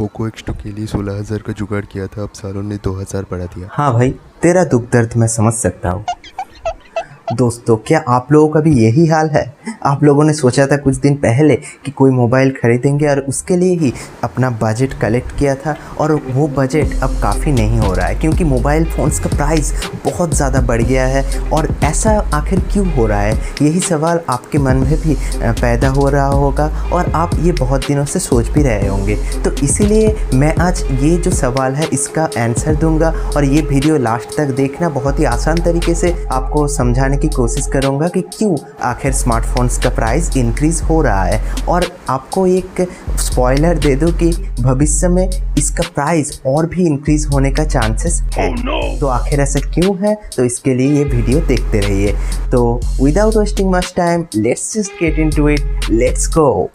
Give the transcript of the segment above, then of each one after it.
Poco X2 के लिए 16,000 का जुगाड़ किया था, अब सालों ने 2,000 बढ़ा दिया। हाँ भाई, तेरा दुख दर्द मैं समझ सकता हूँ। दोस्तों, क्या आप लोगों का भी यही हाल है? आप लोगों ने सोचा था कुछ दिन पहले कि कोई मोबाइल ख़रीदेंगे और उसके लिए ही अपना बजट कलेक्ट किया था, और वो बजट अब काफ़ी नहीं हो रहा है क्योंकि मोबाइल फ़ोन्स का प्राइस बहुत ज़्यादा बढ़ गया है। और ऐसा आखिर क्यों हो रहा है, यही सवाल आपके मन में भी पैदा हो रहा होगा और आप ये बहुत दिनों से सोच भी रहे होंगे। तो इसीलिए मैं आज ये जो सवाल है इसका आंसर दूंगा, और ये वीडियो लास्ट तक देखना। बहुत ही आसान तरीके से आपको समझाने की कोशिश करूंगा कि क्यों आखिर स्मार्टफोन्स का प्राइस इंक्रीज़ हो रहा है, और आपको एक स्पॉइलर दे दूं कि भविष्य में इसका प्राइस और भी इंक्रीज़ होने का चांसेस है। तो आखिर ऐसा क्यों है, तो इसके लिए ये वीडियो देखते रहिए। तो without wasting much time, let's just get into it, let's go.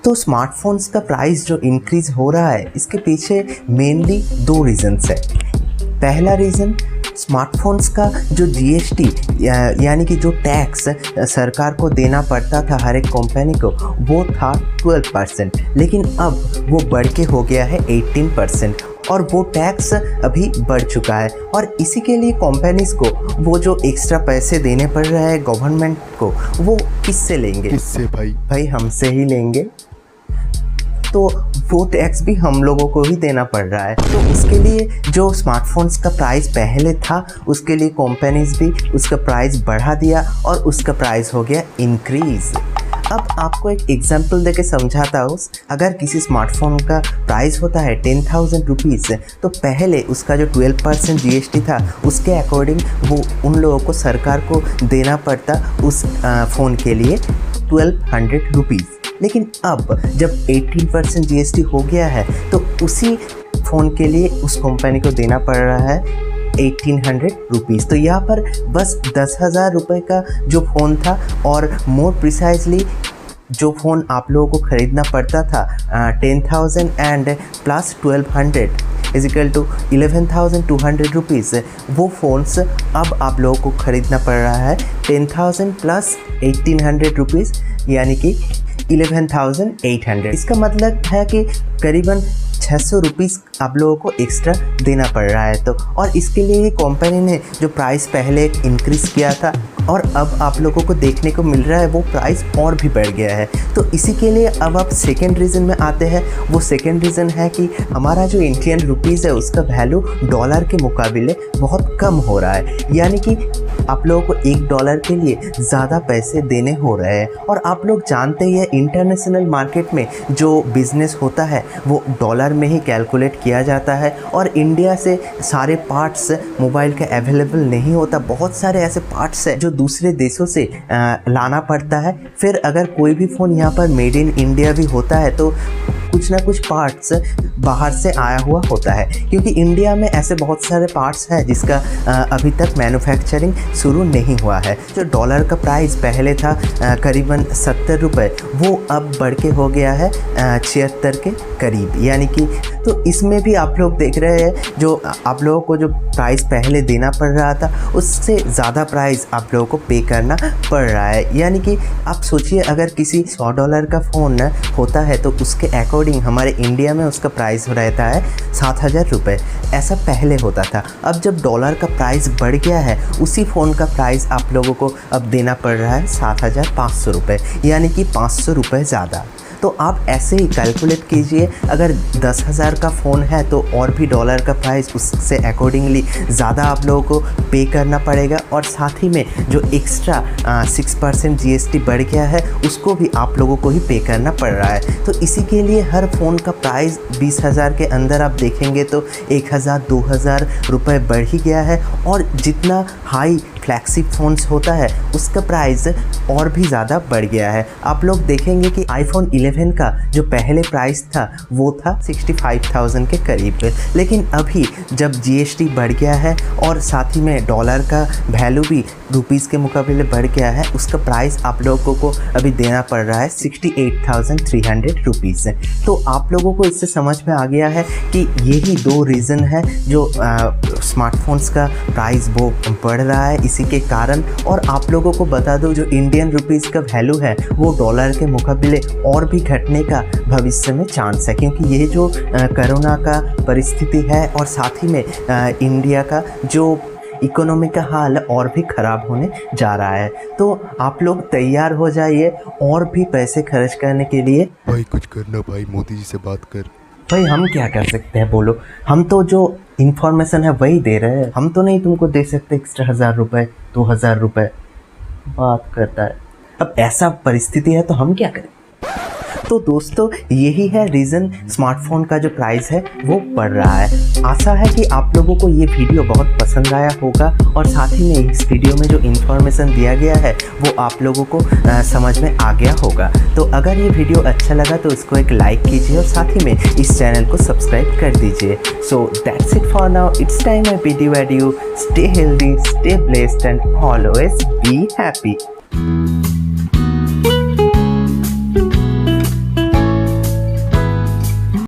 तो स्मार्टफोन्स का प्राइस जो इंक्रीज़ हो रहा है, इसके पीछे मेनली दो रीज़न्स है। पहला रीज़न, स्मार्टफोन्स का जो जीएसटी यानी कि जो टैक्स सरकार को देना पड़ता था हर एक कंपनी को, वो था 12%, लेकिन अब वो बढ़ के हो गया है 18%, और वो टैक्स अभी बढ़ चुका है। और इसी के लिए कंपनीज़ को वो जो एक्स्ट्रा पैसे देने पड़ रहे हैं गवर्नमेंट को, वो किससे लेंगे? किससे भाई? हमसे ही लेंगे। तो वो टैक्स भी हम लोगों को ही देना पड़ रहा है। तो उसके लिए जो स्मार्टफोन्स का प्राइस पहले था, उसके लिए कंपनीज़ भी उसका प्राइस बढ़ा दिया और उसका प्राइस हो गया इंक्रीज़। अब आपको एक एग्जाम्पल देके समझाता हूँ। अगर किसी स्मार्टफोन का प्राइस होता है 10,000 रुपीज़, तो पहले उसका जो 12% जीएसटी था, उसके अकॉर्डिंग वो उन लोगों को, सरकार को देना पड़ता उस फ़ोन के लिए 1,200 रुपीज़। लेकिन अब जब 18% जीएसटी हो गया है, तो उसी फ़ोन के लिए उस कंपनी को देना पड़ रहा है 1,800 रुपीज़। तो यहाँ पर बस 10,000 रुपये का जो फ़ोन था, और मोर प्रिसाइजली जो फ़ोन आप लोगों को ख़रीदना पड़ता था 10,000 and plus 1,200 is equal to 11,200 rupees, वो फ़ोन्स अब आप लोगों को ख़रीदना पड़ रहा है 10,000 प्लस 1,800 रुपीज़, यानी कि 11,800। इसका मतलब है कि करीबन 600 रुपीज़ आप लोगों को एक्स्ट्रा देना पड़ रहा है। तो और इसके लिए ही कंपनी ने जो प्राइस पहले इंक्रीज़ किया था, और अब आप लोगों को देखने को मिल रहा है वो प्राइस और भी बढ़ गया है। तो इसी के लिए अब आप सेकेंड रीज़न में आते हैं। वो सेकेंड रीज़न है कि हमारा जो इंडियन रुपीज़ है, उसका वैल्यू डॉलर के मुकाबले बहुत कम हो रहा है, यानी कि आप लोगों को $1 के लिए ज़्यादा पैसे देने हो रहे हैं। और आप लोग जानते ही हैं, इंटरनेशनल मार्केट में जो बिज़नेस होता है वो डॉलर में ही कैलकुलेट किया जाता है, और इंडिया से सारे पार्ट्स मोबाइल के अवेलेबल नहीं होता। बहुत सारे ऐसे पार्ट्स हैं जो दूसरे देशों से लाना पड़ता है। फिर अगर कोई भी फ़ोन यहाँ पर मेड इन इंडिया भी होता है, तो कुछ ना कुछ पार्ट्स बाहर से आया हुआ होता है, क्योंकि इंडिया में ऐसे बहुत सारे पार्ट्स हैं जिसका अभी तक मैन्युफैक्चरिंग शुरू नहीं हुआ है। जो डॉलर का प्राइस पहले था करीबन 70 रुपये, वो अब बढ़ के हो गया है 76 के करीब, यानी कि तो इसमें भी आप लोग देख रहे हैं, जो आप लोगों को जो प्राइस पहले देना पड़ रहा था, उससे ज़्यादा प्राइस आप लोगों को पे करना पड़ रहा है। यानी कि आप सोचिए, अगर किसी $100 का फ़ोन होता है, तो उसके अकॉर्डिंग हमारे इंडिया में उसका प्राइस रहता है 7,000 रुपये। ऐसा पहले होता था। अब जब डॉलर का प्राइस बढ़ गया है, उसी फ़ोन का प्राइस आप लोगों को अब देना पड़ रहा है 7,500 रुपये, यानी कि 500 रुपये ज़्यादा। तो आप ऐसे ही कैलकुलेट कीजिए, अगर 10,000 का फ़ोन है तो और भी डॉलर का प्राइस उससे अकॉर्डिंगली ज़्यादा आप लोगों को पे करना पड़ेगा, और साथ ही में जो एक्स्ट्रा 6% जीएसटी बढ़ गया है, उसको भी आप लोगों को ही पे करना पड़ रहा है। तो इसी के लिए हर फ़ोन का प्राइस 20,000 के अंदर आप देखेंगे तो 1,000-2,000 रुपये बढ़ ही गया है। और जितना हाई फ्लैगशिप फ़ोन्स होता है, उसका प्राइस और भी ज़्यादा बढ़ गया है। आप लोग देखेंगे कि आईफोन 11 का जो पहले प्राइस था, वो था 65,000 के करीब, लेकिन अभी जब जीएसटी बढ़ गया है और साथ ही में डॉलर का वैल्यू भी रुपीज़ के मुकाबले बढ़ गया है, उसका प्राइस आप लोगों को अभी देना पड़ रहा है 68,300 रुपीज़। तो आप लोगों को इससे समझ में आ गया है कि यही दो रीज़न है जो स्मार्टफोन्स का प्राइस वो बढ़ रहा है इसी के कारण। और आप लोगों को बता दो जो इंडियन रुपीज़ का वैल्यू है वो डॉलर के मुकाबले और भी घटने का भविष्य में चांस है, क्योंकि ये जो कोरोना का परिस्थिति है और साथ ही में इंडिया का जो इकोनॉमी का हाल और भी ख़राब होने जा रहा है। तो आप लोग तैयार हो जाइए और भी पैसे खर्च करने के लिए। भाई कुछ करना भाई, मोदी जी से बात कर। भाई हम क्या कर सकते हैं बोलो, हम तो जो इन्फॉर्मेशन है वही दे रहे हैं, हम तो नहीं तुमको दे सकते एक्स्ट्रा 1000 रुपये 2000 रुपये। बात करता है, अब ऐसा परिस्थिति है तो हम क्या करें। तो दोस्तों यही है रीज़न स्मार्टफोन का जो प्राइस है वो बढ़ रहा है। आशा है कि आप लोगों को ये वीडियो बहुत पसंद आया होगा और साथ ही में इस वीडियो में जो इन्फॉर्मेशन दिया गया है वो आप लोगों को समझ में आ गया होगा। तो अगर ये वीडियो अच्छा लगा तो इसको एक लाइक कीजिए और साथ ही में इस चैनल को सब्सक्राइब कर दीजिए। So that's it for now, it's time I bid you adieu stay healthy, stay blessed and always be happy.